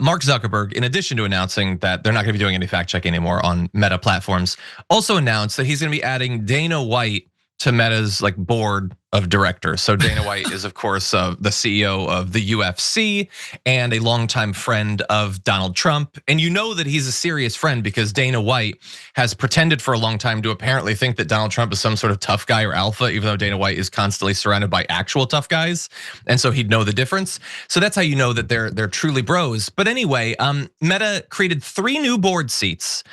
Mark Zuckerberg, in addition to announcing that they're not gonna be doing any fact checking anymore on Meta platforms, also announced that he's gonna be adding Dana White to Meta's board of directors. So Dana White is of course the CEO of the UFC and a longtime friend of Donald Trump. And you know that he's a serious friend because Dana White has pretended for a long time to apparently think that Donald Trump is some sort of tough guy or alpha, even though Dana White is constantly surrounded by actual tough guys. And so he'd know the difference. So that's how you know that they're truly bros. But anyway, Meta created 3 new board seats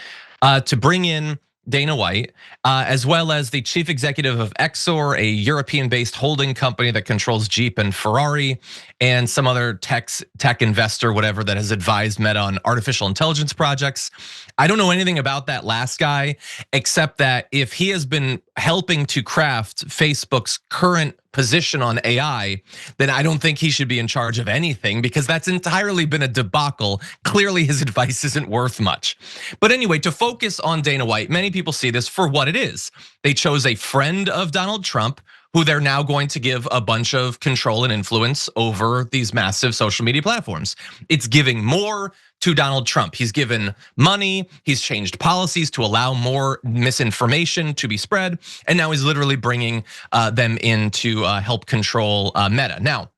to bring in Dana White, as well as the chief executive of Exor, a European-based holding company that controls Jeep and Ferrari, and some other tech investor, whatever, that has advised Meta on artificial intelligence projects. I don't know anything about that last guy, except that if he has been helping to craft Facebook's current position on AI, then I don't think he should be in charge of anything because that's entirely been a debacle. Clearly his advice isn't worth much. But anyway, to focus on Dana White, many people see this for what it is. They chose a friend of Donald Trump who they're now going to give a bunch of control and influence over these massive social media platforms. It's giving more to Donald Trump. He's given money, he's changed policies to allow more misinformation to be spread, and now he's literally bringing them in to help control Meta. Now,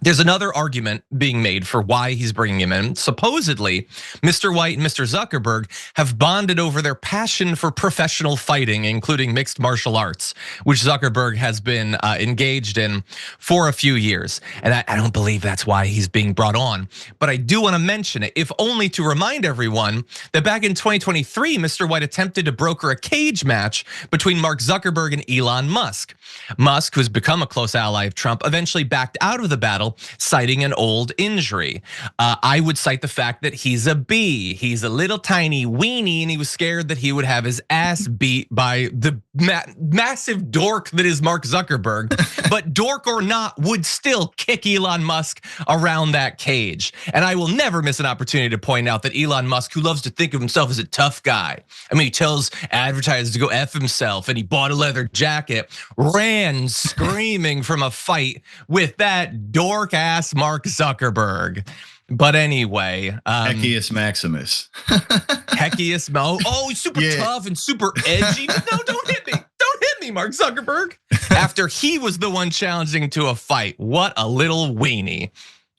there's another argument being made for why he's bringing him in. Supposedly, Mr. White and Mr. Zuckerberg have bonded over their passion for professional fighting, including mixed martial arts, which Zuckerberg has been engaged in for a few years. And I don't believe that's why he's being brought on. But I do want to mention it, if only to remind everyone that back in 2023, Mr. White attempted to broker a cage match between Mark Zuckerberg and Elon Musk. Musk, who's become a close ally of Trump, eventually backed out of the battle, citing an old injury. I would cite the fact that he's a bee. He's a little tiny weenie and he was scared that he would have his ass beat by the massive dork that is Mark Zuckerberg. But dork or not, would still kick Elon Musk around that cage. And I will never miss an opportunity to point out that Elon Musk, who loves to think of himself as a tough guy. I mean, he tells advertisers to go F himself and he bought a leather jacket, ran screaming from a fight with that dork ass Mark Zuckerberg. But anyway, Heckius Maximus. Heckius Mo. Oh, he's super tough and super edgy. No, don't hit me. Don't hit me, Mark Zuckerberg. After he was the one challenging to a fight. What a little weenie.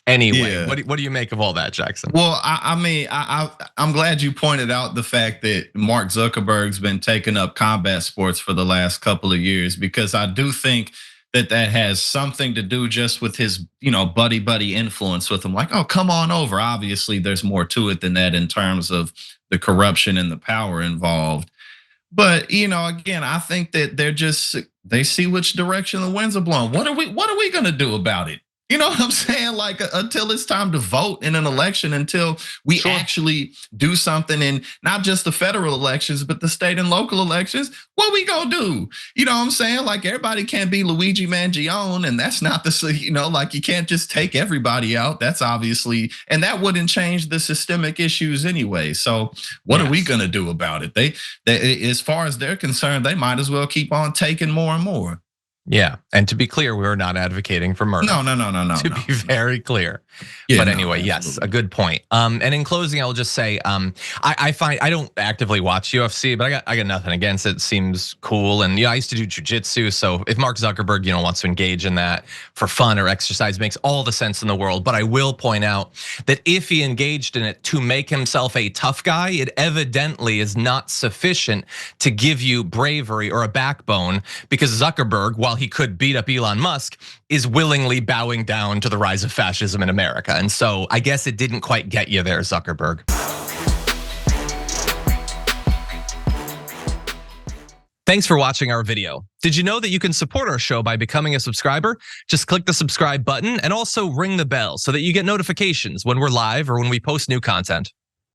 Anyway, what do you make of all that, Jackson? Well, I mean, I'm glad you pointed out the fact that Mark Zuckerberg's been taking up combat sports for the last couple of years, because I do think that has something to do just with his, buddy influence with him. Like, oh, come on over. Obviously, there's more to it than that in terms of the corruption and the power involved. But again, I think that they see which direction the winds are blowing. What are we gonna do about it? You know what I'm saying? Like, until it's time to vote in an election, until we actually do something in not just the federal elections, but the state and local elections, what we gonna do? You know what I'm saying? Like, everybody can't be Luigi Mangione, and that's not the, like, you can't just take everybody out. That's obviously, and that wouldn't change the systemic issues anyway. So what are we gonna do about it? They, as far as they're concerned, they might as well keep on taking more and more. Yeah, and to be clear, we are not advocating for murder. No. To be very clear. But anyway, yes, a good point. And in closing, I will just say, I find I don't actively watch UFC, but I got nothing against it. It seems cool, and I used to do jujitsu. So if Mark Zuckerberg, wants to engage in that for fun or exercise, makes all the sense in the world. But I will point out that if he engaged in it to make himself a tough guy, it evidently is not sufficient to give you bravery or a backbone, because Zuckerberg, while he could beat up Elon Musk, is willingly bowing down to the rise of fascism in America. And so I guess it didn't quite get you there, Zuckerberg. Thanks for watching our video. Did you know that you can support our show by becoming a subscriber? Just click the subscribe button and also ring the bell so that you get notifications when we're live or when we post new content.